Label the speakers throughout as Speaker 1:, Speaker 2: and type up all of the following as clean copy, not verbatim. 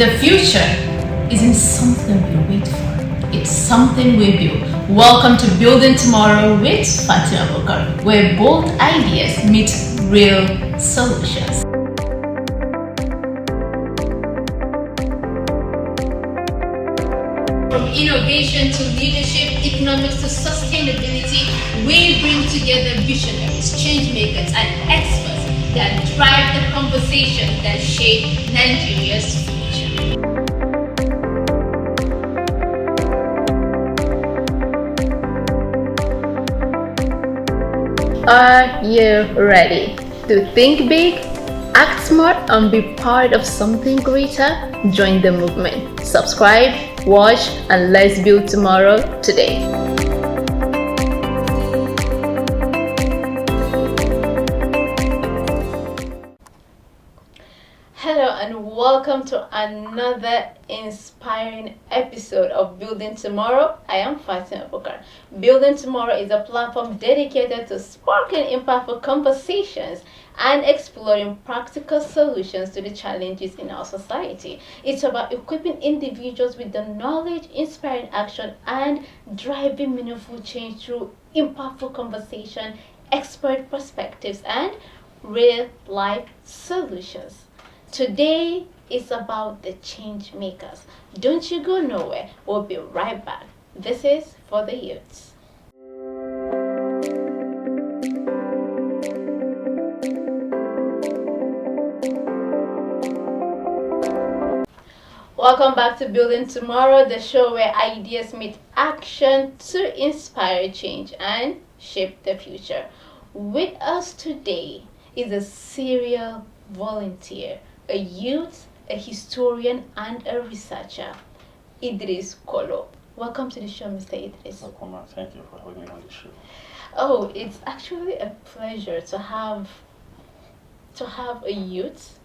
Speaker 1: The future isn't something we wait for, it's something we build. Welcome to Building Tomorrow with Fatima Bokar, where bold ideas meet real solutions. From innovation to leadership, economics to sustainability, we bring together visionaries, change makers, and experts that drive the conversation that shape Nigeria's future. Are you ready to think big, act smart, and be part of something greater? Join the movement. Subscribe, watch, and let's build tomorrow today. Hello and welcome to another inspiring episode of Building Tomorrow. I am Fatima Bokar. Building Tomorrow is a platform dedicated to sparking impactful conversations and exploring practical solutions to the challenges in our society. It's about equipping individuals with the knowledge, inspiring action, and driving meaningful change through impactful conversation, expert perspectives, and real-life solutions. Today is about the change makers. Don't you go nowhere. We'll be right back. This is for the youths. Welcome back to Building Tomorrow, the show where ideas meet action to inspire change and shape the future. With us today is a serial volunteer, a youth, a historian, and a researcher, Idris Kolo. Welcome to the show, Mr. Idris.
Speaker 2: Welcome, and thank you for having me on the show.
Speaker 1: Oh, it's actually a pleasure to have a youth,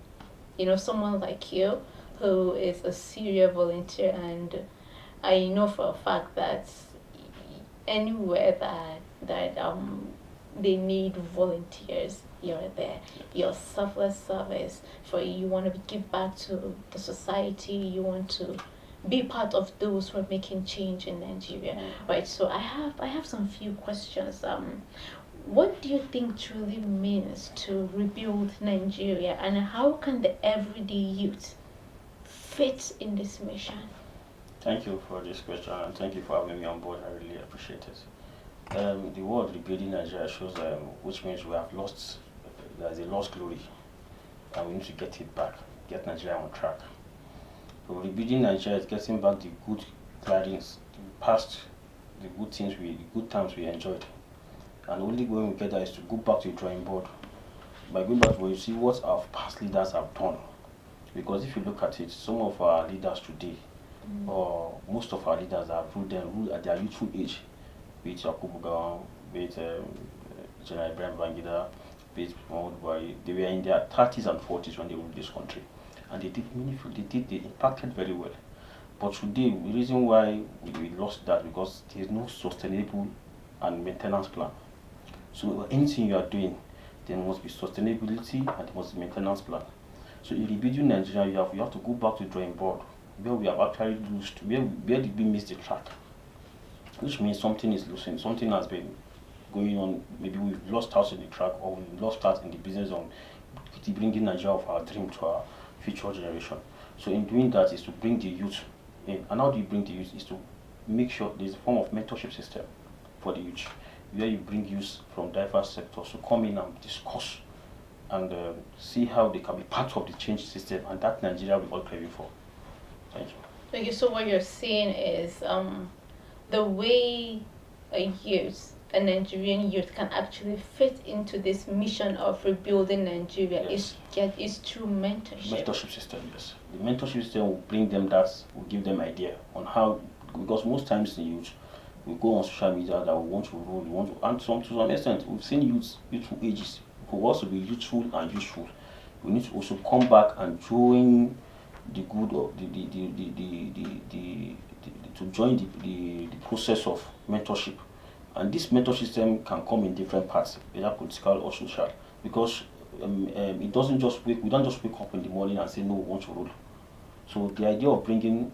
Speaker 1: someone like you, who is a serial volunteer, and I know for a fact that anywhere that they need volunteers, you're there. Your selfless service for you want to give back to the society. You want to be part of those who are making change in Nigeria, right? So I have some few questions. What do you think truly means to rebuild Nigeria, and how can the everyday youth fit in this mission?
Speaker 2: Thank you for this question, and thank you for having me on board. I really appreciate it. The word rebuilding Nigeria shows, which means we have lost. There's a lost glory, and we need to get it back, get Nigeria on track. So rebuilding Nigeria is getting back the good tidings, the past, the good things, the good times we enjoyed. And only when we get that is to go back to the drawing board. By going back, where you see what our past leaders have done. Because if you look at it, some of our leaders today, or most of our leaders have ruled at their youthful age, be it Yakubu Gowon, be it General Ibrahim Babangida, be it Muhammadu Buhari. They were in their 30s and 40s when they ruled this country, and they did meaningful. They impacted very well. But today, the reason why we lost that because there is no sustainable and maintenance plan. So anything you are doing, there must be sustainability and there must be maintenance plan. So in rebuilding Nigeria, you have to go back to the drawing board, where we have actually lost, where did we miss the track? Which means something is losing, something has been going on. Maybe we've lost out in the track, or we've lost out in the business of bringing Nigeria of our dream to our future generation. So in doing that is to bring the youth in. And how do you bring the youth? Is to make sure there's a form of mentorship system for the youth, where you bring youth from diverse sectors to come in and discuss and see how they can be part of the change system, and that Nigeria we're all craving for. Thank you.
Speaker 1: Okay, so what you're saying is the way a Nigerian youth can actually fit into this mission of rebuilding Nigeria is through mentorship.
Speaker 2: Mentorship system, yes. The mentorship system will bring them will give them idea on how, because most times the youth we go on social media that we want to rule, and to some extent we've seen youthful ages who also be youthful and useful. We need to also come back and join the good of to join the process of mentorship. And this mentorship system can come in different parts, either political or social, because it doesn't just we don't just wake up in the morning and say no, we want to rule. So the idea of bringing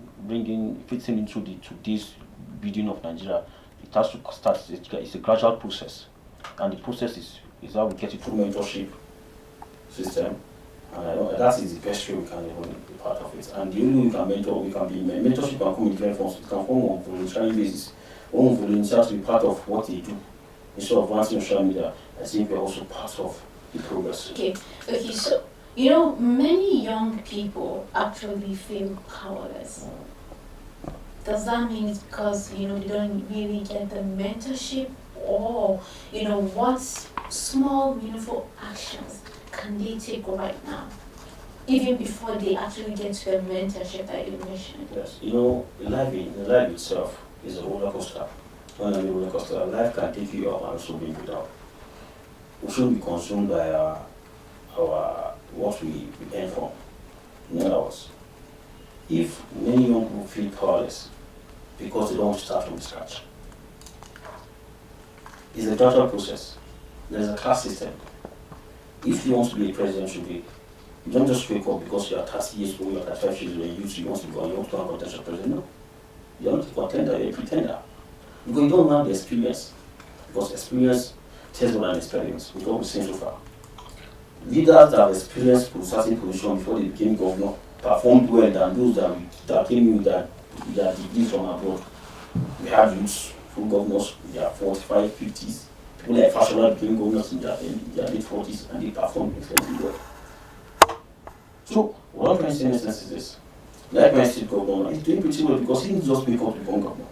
Speaker 2: fitting into the today's building of Nigeria, it has to start. It's a gradual process, and the process is how we get it through mentorship system. And that is the best way we can even be part of it. And the only way we can mentor, we can be mentorship can come in different forms. It can come on voluntary basis. One volunteer to be part of what they do instead of advancing social media. I think we're also part of the progress.
Speaker 1: Okay, so many young people actually feel powerless. Does that mean it's because they don't really get the mentorship, or what small meaningful actions can they take right now, even before they actually get to the mentorship that you mentioned?
Speaker 2: Yes, life itself is a roller coaster. When I'm a roller coaster, life can take you up and also bring you down. We shouldn't be consumed by our what we earn from. In other words, if many young people feel powerless because they don't start from scratch, it's a gradual process. There's a class system. If you want to be a president, you don't just wake up because you are 30 years old, you are 35 years old, you want to go and you want to have a contest for president. No. You're not a contender, you're a pretender. Because you don't have the experience. Because experience tells more than experience, with what we've seen so far. Leaders that have experienced to a certain position before they became governor performed well than those that came in with their degrees from abroad. We have youths, full governors, in their 45, 50s. People like Fashola became governors in their late 40s and they performed extremely well. So, what I'm trying to say in essence is this. Like my state governor, he's doing pretty well because he didn't just wake up to become governor.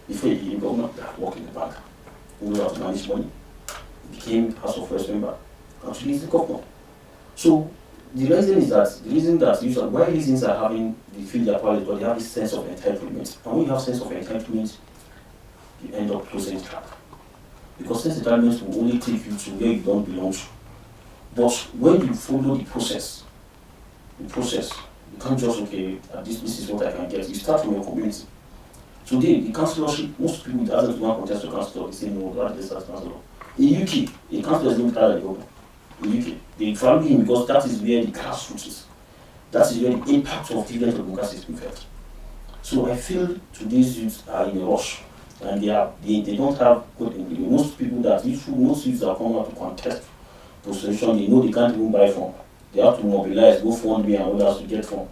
Speaker 2: Before he became governor, he had worked in the bank. He knew how to manage money. He became House of First member. And today he's the governor. So, the reason that usually why reasons are having they feel their power is because they have this sense of entitlement. And when you have sense of entitlement, you end up closing the track. Because sense entitlement will only take you to where you don't belong to. But when you follow the process, you can't just, this is what I can get. You start from your community. Today, the councillorship, most people that doesn't want to contest to councillor, they say no, that is as councillor. In UK, a councillor is not better than the governor. In UK, they value him because that is where the grassroots is. That is where the impact of dividend democracy is being felt. So I feel today's youth are in a rush, and they don't have good ingredient. Most youths that come out to contest position, they know they can't even buy from. They have to mobilize, go fund me and others to get from.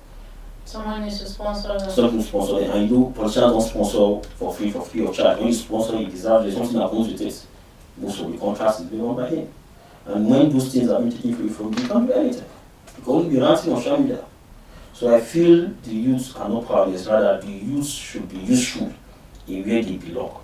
Speaker 1: Someone needs to sponsor them.
Speaker 2: Someone to sponsor them, and politicians don't sponsor for free of charge. When you sponsor, you deserve there's something that comes with it. Most of the contracts is being run by him. And when those things are being taken free from you, you can't do anything. You can only be ranting on social media. So I feel the youths are not powerless, rather the youths should be useful in where they belong.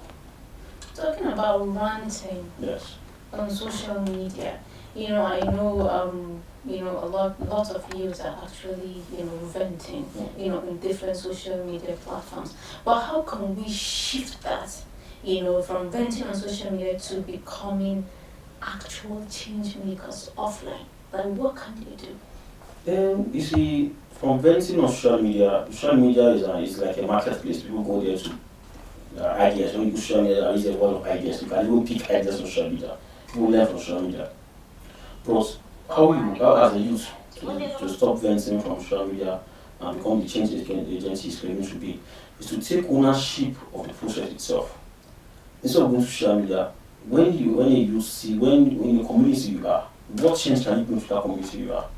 Speaker 1: Talking about ranting
Speaker 2: Yes.
Speaker 1: on social media, I know a lot of youths are actually venting in different social media platforms. But how can we shift that from venting on social media to becoming actual change makers offline? Like, what can they do?
Speaker 2: You see, from venting on social media is like a marketplace. People go there to ideas. When you go social media, there is a lot of ideas. You can even pick ideas on social media. People learn from social media. But how as a youth to stop venting from social media and become the change agency is claiming to be, is to take ownership of the process itself. Instead of going to social media, when you see when the community you are, what change can you bring to that community you are?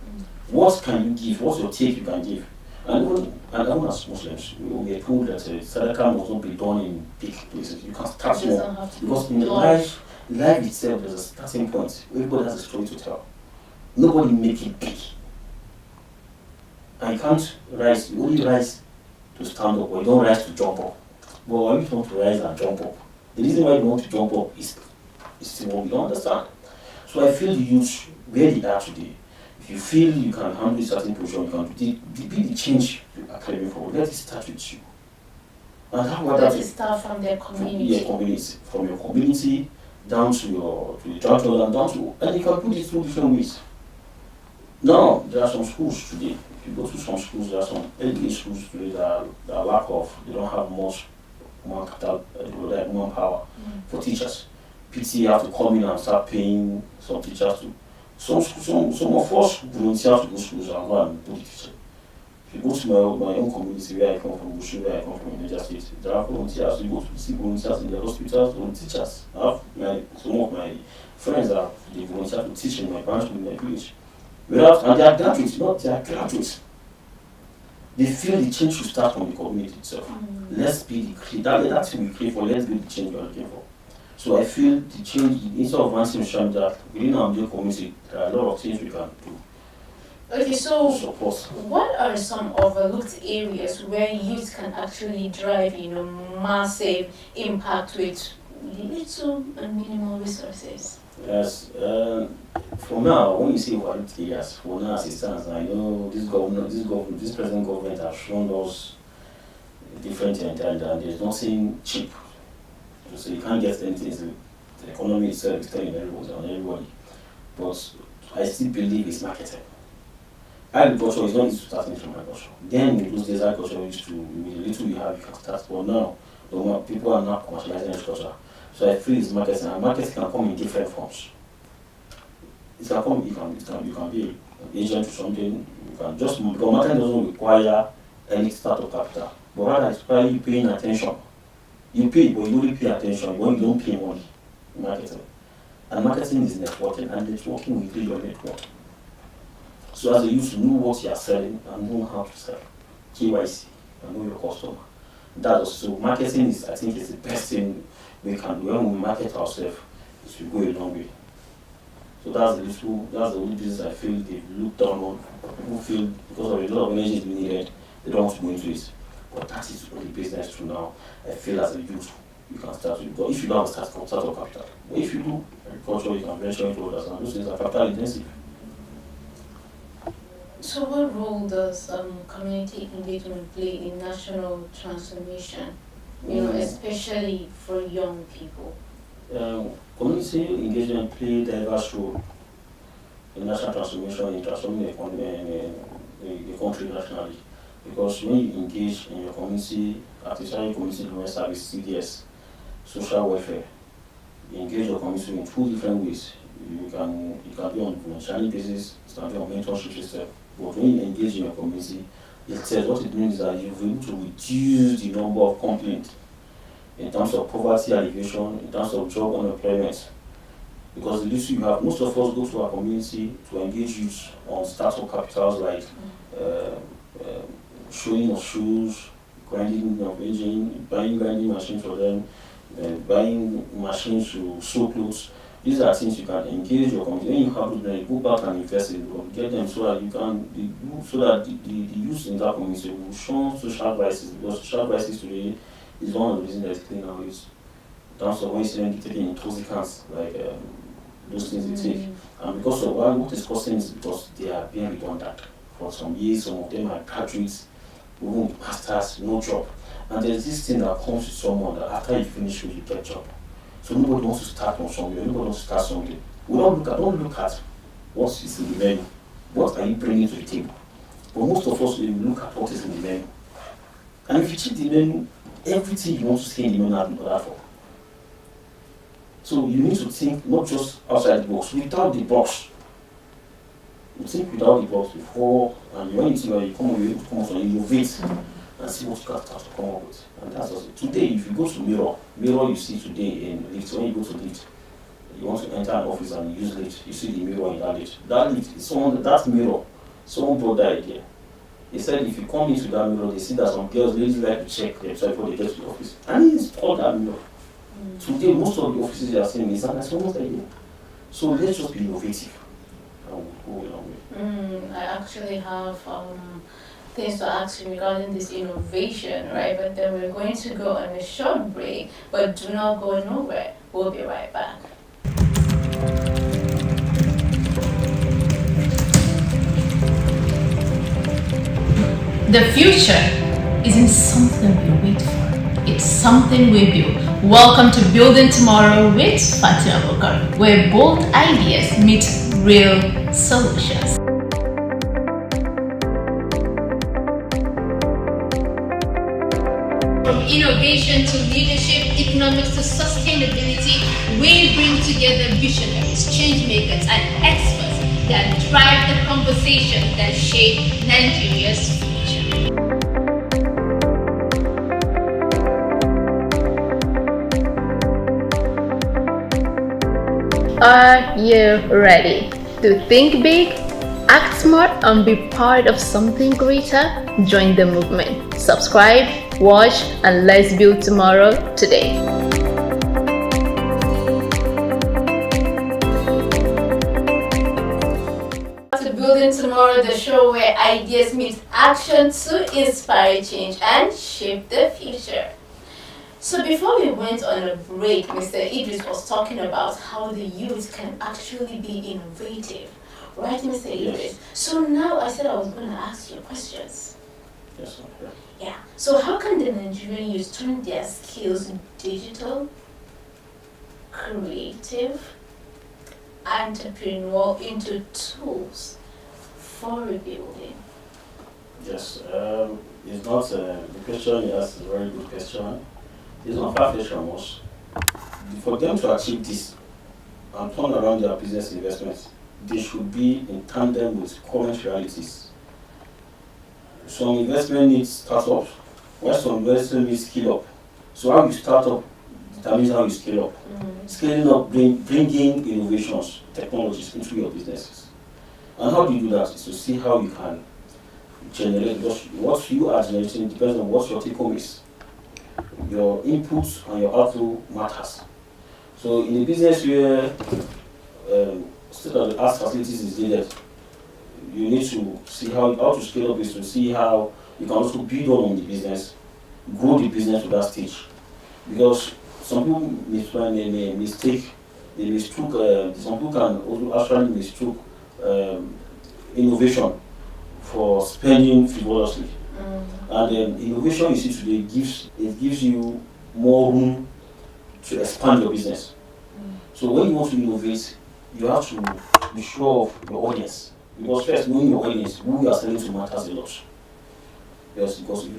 Speaker 2: What can you give? What's your take you can give? And even as Muslims, we are told that sadaqah must not be done in big places. You can start small. Because in life itself, there's a starting point. Everybody has a story to tell. Nobody make it big. And you can't rise, you only rise to stand up, or you don't rise to jump up. But why you want to rise and jump up? The reason why you want to jump up is still what we don't understand. So I feel the youth, where they are today, if you feel you can handle a certain position, you can be the change you are claiming for. Let it start with you. And how
Speaker 1: Let it start from their community.
Speaker 2: From your community down to the church and down to, and you can put it through different ways. Now, there are some schools today. If you go to some schools, there are some elderly schools today that lack of, they don't have much capital, manpower for teachers. PT have to come in and start paying some teachers to. Some of us volunteer to go to schools and go and put the teacher. If you go to my own community where I come from, Bushu, where I come from in Niger State, there are volunteers. You go to see volunteers in the hospitals, teachers. I have some of my friends that they volunteer to teach in my branch, in my village. Whereas, and they are graduates, not they are graduates. They feel the change should start from the community itself. Let's be that's what we crave for. Let's be the change we are looking for. So I feel the change, instead of advancing social media, within our community, there are a lot of things we can do.
Speaker 1: Okay, so
Speaker 2: Support.
Speaker 1: what are some overlooked areas where youth can actually drive, massive impact with little and minimal resources?
Speaker 2: Yes. For now, when you say overlooked areas, for now as it stands, I know this present government has shown us different intent, and there's nothing cheap. So you can't get anything. The economy itself is telling everybody. But I still believe it's marketing. Agriculture is not easy to start from agriculture. Then in those days, agriculture used to, with the little you have, you can start. But now, people are not commercializing agriculture. So I feel it's marketing, and marketing can come in different forms. It can come, you can be an agent or something. You can just, because marketing doesn't require any startup capital, but rather it's require you paying attention. You pay, but you only pay attention when you don't pay money in marketing. And marketing is networking, and networking will build your network. So as a youth, know what you are selling and know how to sell. KYC, and know your customer. That's so marketing is, I think, is the best thing we can do. When we market ourselves, it will go a long way. So that's the only business I feel they've looked down on. People feel because of a lot of energy being needed, they don't want to go into it. But that is only business to now. I feel as a youth, you can start with. But if you don't have a startup capital, but if you do agriculture, you can venture into others, and those things are capital intensive.
Speaker 1: So what role does community engagement play in national transformation, especially for young people?
Speaker 2: Community engagement play diverse role in national transformation, in transforming the economy, the country nationally. Because when you engage in your community, artisanal community development service, CDS, social welfare, you engage your community in two different ways. It can be on a volunteering basis, it can be on mentorship system. But when you engage in your community, it says what it means is that you're able to reduce the number of complaints in terms of poverty alleviation, in terms of job unemployment. Because the issue you have, most of us go to our community to engage youth on startup capitals like showing of shoes, grinding of engine, buying grinding machines for them, buying machines to sew clothes. These are things you can engage your community. When you have them, you go back and invest in them, get them so that you can, so that the youth in that community will shun social vices, because social vices today is one of the reasons that is killing our youth. In terms of when you see them taking intoxicants, like those things they take. And because of what is causing is because they are being redundant. For some years, some of them are graduates, even with masters, no job. And there's this thing that comes with someone that after you finish school, you get a job. So nobody wants to start from somewhere, nobody wants to start something. We don't look at what is in the menu. What are you bringing to the table? But most of us will look at what is in the menu. And if you check the menu, everything you want to see in the menu has been ordered for. So you need to think not just outside the box, without the box. You think without the box before, and when you think you come up and innovate and see what you can start to come up with. And that's also today. If you go to mirror you see today in lift. When you go to lift, you want to enter an office and use lift. You see the mirror in that lift. That lift is someone brought that idea. They said if you come into that mirror, they see that some girls really like to check themselves before they get to the office. And he installed that mirror. Today, most of the offices you are seeing is someone's idea. So let's just be innovative. And we'll go a long way.
Speaker 1: I actually have things to ask you regarding this innovation, right? But then we're going to go on a short break, but do not go nowhere. We'll be right back. The future isn't something we wait for. It's something we build. Welcome to Building Tomorrow with Fatia Abokar, where bold ideas meet real solutions. From innovation to leadership, economics to sustainability, we bring together visionaries, change makers, and experts that drive the conversation that shape Nigeria's future. Are you ready to think big, act smart, and be part of something greater? Join the movement. Subscribe, watch, and let's build tomorrow today. To Building Tomorrow, the show where ideas meet action to inspire change and shape the future. So before we went on a break, Mr. Idris was talking about how the youth can actually be innovative. Right, Mr. Idris?
Speaker 2: Yes.
Speaker 1: So now I said I was going to ask you questions.
Speaker 2: Yes, okay.
Speaker 1: Yeah. So how can the Nigerian youth turn their skills digital, creative, entrepreneurial into tools for rebuilding?
Speaker 2: Yes, it's not, the question you asked is a very good question. It's not far-fetched from us. For them to achieve this and turn around their business investments, they should be in tandem with current realities. Some investment needs startups, while some investment needs scale up. So how you start up determines how you scale up. Scaling up, bringing innovations, technologies into your businesses. And how do you do that? Is to see how you can generate, because what you are generating depends on what your take home is. Your inputs and your output matters. So in a business where state of the art facilities is needed, you need to see how to scale up is to see how you can also build on the business, grow the business to that stage. Because some people may mistake, they mistook, some people can also actually mistook innovation for spending frivolously. And innovation you see today gives you more room to expand your business. So when you want to innovate, you have to be sure of your audience. Because first, knowing your audience, who you are selling to matters a lot. Yes, because if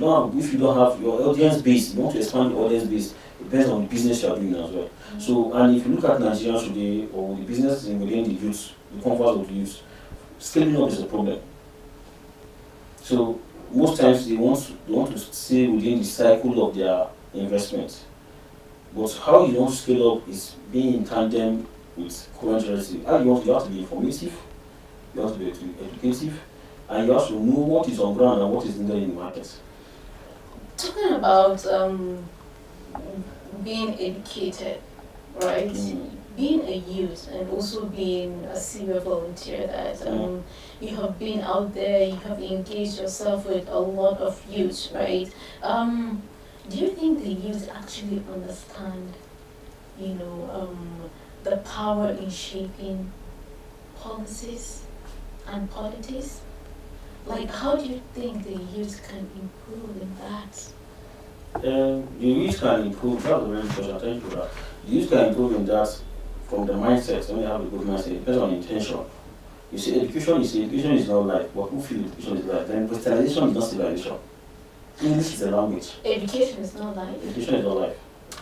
Speaker 2: you don't have your audience base, you want to expand your audience base, it depends on the business you are doing as well. So, and if you look at Nigerians today, or the business within the youth, the comfort of the youth, scaling up is a problem. So most times they want to stay within the cycle of their investment. But how you want to scale up is being in tandem with current reality. You have to be informative, you have to be educative, and you have to know what is on ground and what is needed in the market.
Speaker 1: Talking about being educated, right? Being a youth and also being a serial volunteer, that you have been out there, you have engaged yourself with a lot of youth, right? Do you think the youth actually understand, the power in shaping policies and politics? Like, how do you think the youth can improve in that?
Speaker 2: The youth can improve, that's a very good question, thank you for that. The youth can improve in that from the mindset. When you have a good mindset, it depends on intention. You see, education is not life, but who feel education is life? Then westernization is not civilization. English is a language.
Speaker 1: Education is not life.
Speaker 2: Education is not life.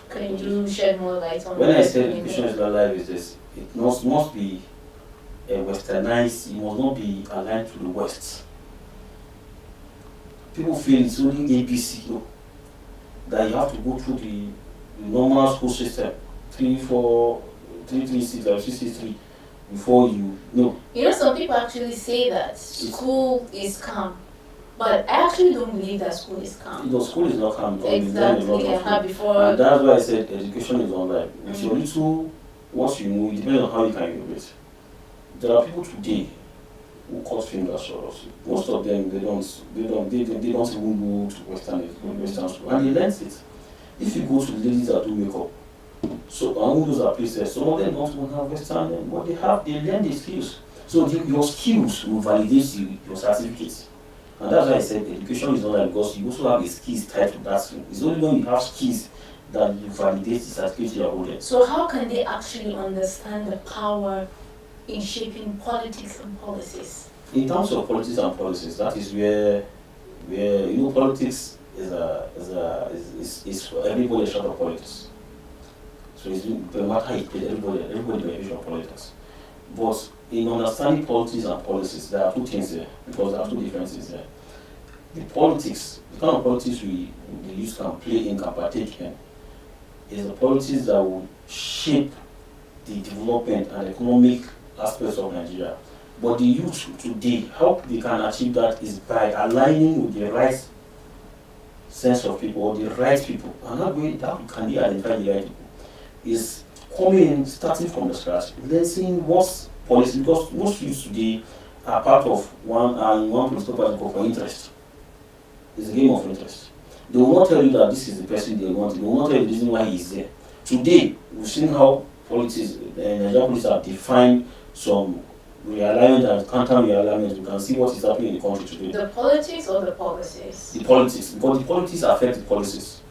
Speaker 1: Can you shed more light on
Speaker 2: when
Speaker 1: that?
Speaker 2: I say education is not life, is this: it must be westernized. It must not be aligned to the West. People feel it's only ABC, no? That you have to go through the normal school system, 336 or 663 before you know.
Speaker 1: Some people actually say that school is calm, but I actually don't believe that school is calm.
Speaker 2: School is not calm.
Speaker 1: Exactly. Before.
Speaker 2: And that's why I said education is not life. With your little, what you know, it depends on how you can innovate. There are people today who cut fingers for us. Most of them they don't even go to Western school, and they learn it. If you go to the ladies that do makeup, so and those are places, some of them don't even have Western, but they learn the skills. So your skills will validate your certificates. And that's why I said education is not like, because you also have a skills tied to that skill. It's only when you have skills that you validate the certificate you are holding.
Speaker 1: So how can they actually understand the power in shaping politics and policies?
Speaker 2: In terms of politics and policies, that is where politics is for everybody short of politics. So it's no matter how you play, everybody benefits from politics. But in understanding politics and policies, there are two things there, because there are two differences there. the politics, the kind of politics the youth can play in, can partake in, is the politics that will shape the development and economic aspects of Nigeria. But the youth today, how they can achieve that is by aligning with the right sense of people or the right people. And that way, that can they identify the right people is coming in, starting from the scratch, then seeing what's policy, because most youth today are part of one political party for interest. It's a game of interest. They will not tell you that this is the person they want. They will not tell you the reason why he is there. Today, we've seen how politics, Nigerian politics have defined some realignment and counter-realignment. You can see what is happening in the country today.
Speaker 1: The politics or the policies?
Speaker 2: The politics, because the politics affect the policies.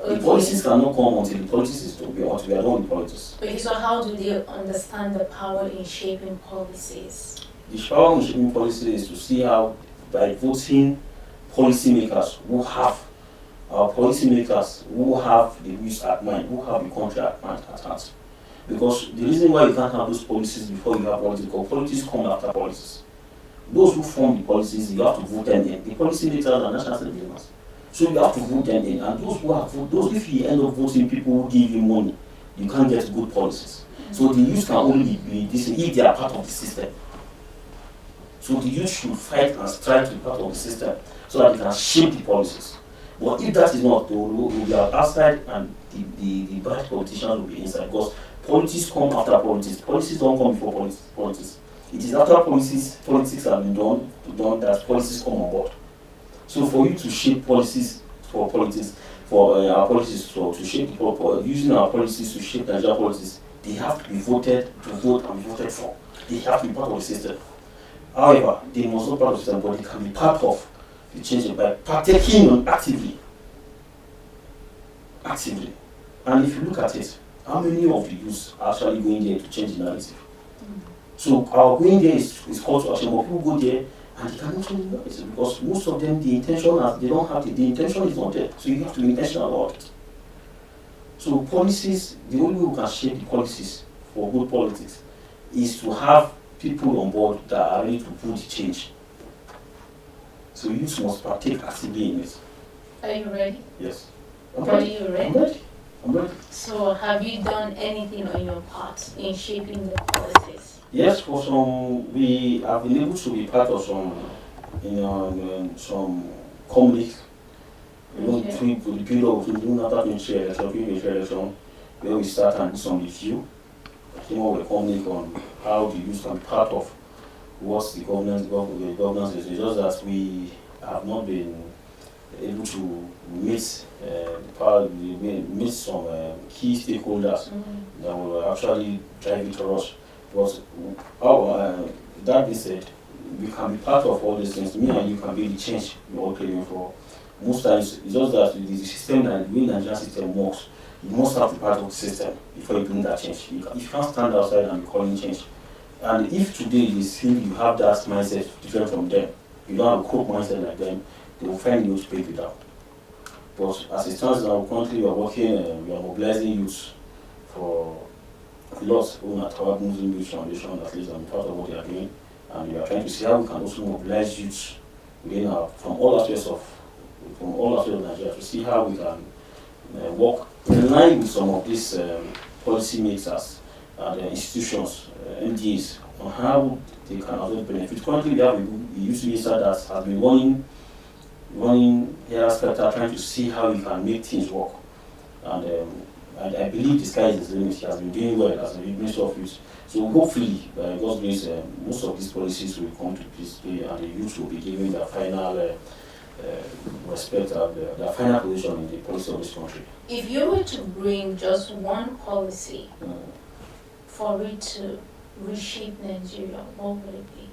Speaker 2: Okay. The policies cannot come until the politics is to be until we are done with politics.
Speaker 1: Okay, so how do they understand the power in shaping policies?
Speaker 2: The power in shaping policy is to see how, by voting policymakers who have the youth at mind, who have the country at mind, at heart. Because the reason why you can't have those policies before you have politics, because policies come after policies. Those who form the policies, you have to vote them in. The policymakers are national citizens. So you have to vote them in. And those who have voted, if you end up voting people who give you money, you can't get good policies. So the youth can only be this if they are part of the system. So the youth should fight and strive to be part of the system so that they can shape the policies. But if that is not, they will be outside and the bad politicians will be inside, because politics come after politics. Policies don't come before politics. It is after politics have been done that policies come on board. So for you to shape policies for politics, for our policies to shape using our policies to shape Nigerian policies, they have to be voted and be voted for. They have to be part of the system. However, they must not be part of the system, but they can be part of the change by partaking actively. And if you look at it, how many of the youth are actually going there to change the narrative? So our going there is called to action, but people go there and they cannot change the narrative because most of them, the intention is not there. So you have to be intentional about it. So policies, the only way we can shape the policies for good politics is to have people on board that are ready to put the change. So youth must partake actively in it.
Speaker 1: Are you ready?
Speaker 2: Yes.
Speaker 1: Are you ready?
Speaker 2: I'm ready.
Speaker 1: So have you done anything on your part in shaping the policies?
Speaker 2: Yes, for some, we have been able to be part of some communities. Through the period of after 23 election, where we start and do some review. I think what we're coming on how the youth can be part of what's the governance is. It's just that we have not been able to meet some key stakeholders that will actually drive it to us. But that being said, we can be part of all these things. Me and you can be the change we're all craving for. Most times, it's just that the system that the way the Nigerian system works, you must have to be part of the system before you bring that change. You can't stand outside and be calling change. And if today they see you have that mindset different from them, you don't have a cope mindset like them, they will find you to break it down. But as it stands now, currently we are working, we are mobilizing youth for lots own at our Muslim Youth Foundation, at least I'm part of what they are doing. And we are trying to see how we can also mobilize youth within from all aspects of Nigeria to see how we can work in line with some of these policy makers and institutions, MDs, on how they can also benefit. Currently, we have a youth minister that has been running here sector, trying to see how we can make things work. And I believe the sky is the limit. He has been doing well as a minister of youth. So hopefully, by God's grace, most of these policies will come to display, and the youth will be given their final respect and their final position in the policy of this country.
Speaker 1: If you were to bring just one policy for it to reshape Nigeria, what would it be?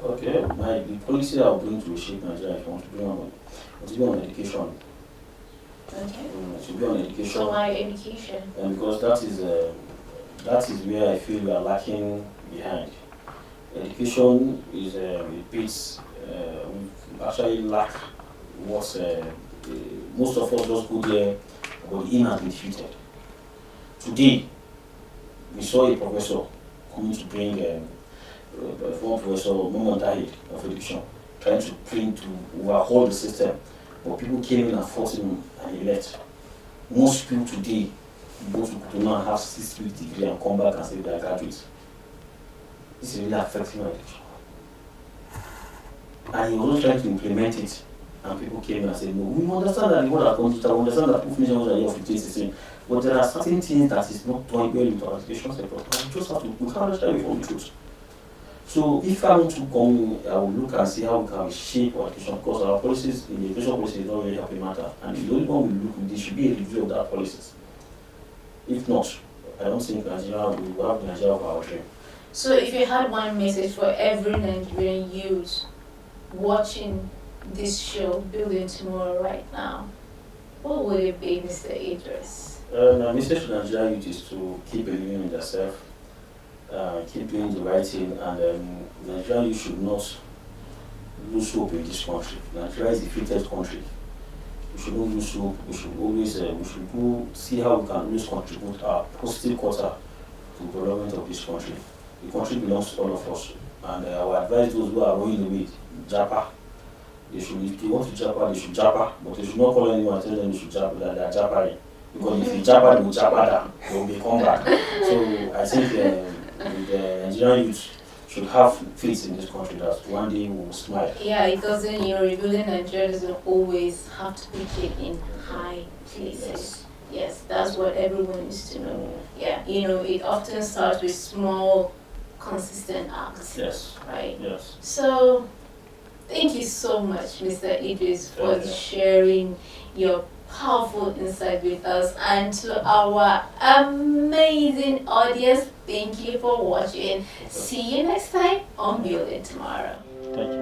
Speaker 2: Okay, the policy I will bring to reshape Nigeria, if I want to bring on education.
Speaker 1: Okay.
Speaker 2: It should be on education.
Speaker 1: So why education?
Speaker 2: Because that is where I feel we are lacking behind. Education is we actually lack what most of us just go there, but the aim has been defeated. Today, we saw a professor coming to bring former Professor Momon Tahid of Education,
Speaker 3: trying to print to overhaul the system. But people came in and fought him and he left. Most people today go to Cotonou and have 6 degree and come back and say they are graduates. This is really affecting our education. And he was also trying to implement it. And people came in and said, no, we understand that the world has gone digital, we understand that information was a year of 1516. But there are certain things that is not done well into our education sector. And we just have to, we can't stay away from the truth. So if I want to come, I will look and see how we can shape our education, because our policies, in the education policy is not really helping matter. And the only one we look with, there should be a review of that policies. If not, I don't think Nigeria will have Nigeria for our dream.
Speaker 1: So if you had one message for every Nigerian youth watching this show, Building Tomorrow right now, what would it be, Mr. Idris?
Speaker 3: My message to Nigerian youth is to keep believing in themselves, keep doing the right thing, and Nigerian youth should not lose hope in this country. Nigeria is a fated country. We should not lose hope. We should always we should go see how we can always contribute our positive quarter to the development of this country. The country belongs to all of us, and I would advise those who are running away, Japa. They should, if they want to Japa, they should Japa, but they should not call anyone and tell them they should Japa, that they are Japaing. Because if you Japa, they will Japa down, they will become back. So I think the Nigerian youth should have faith in this country that one day we will smile.
Speaker 1: Yeah, it doesn't, rebuilding Nigeria doesn't always have to be in high places. Yes, that's what everyone needs to know. Yeah, it often starts with small, consistent acts.
Speaker 3: Yes.
Speaker 1: Right?
Speaker 3: Yes.
Speaker 1: So, thank you so much, Mr. Idris, for sharing your powerful insight with us, and to our amazing audience, thank you for watching. See you next time on Building Tomorrow.
Speaker 2: Thank you.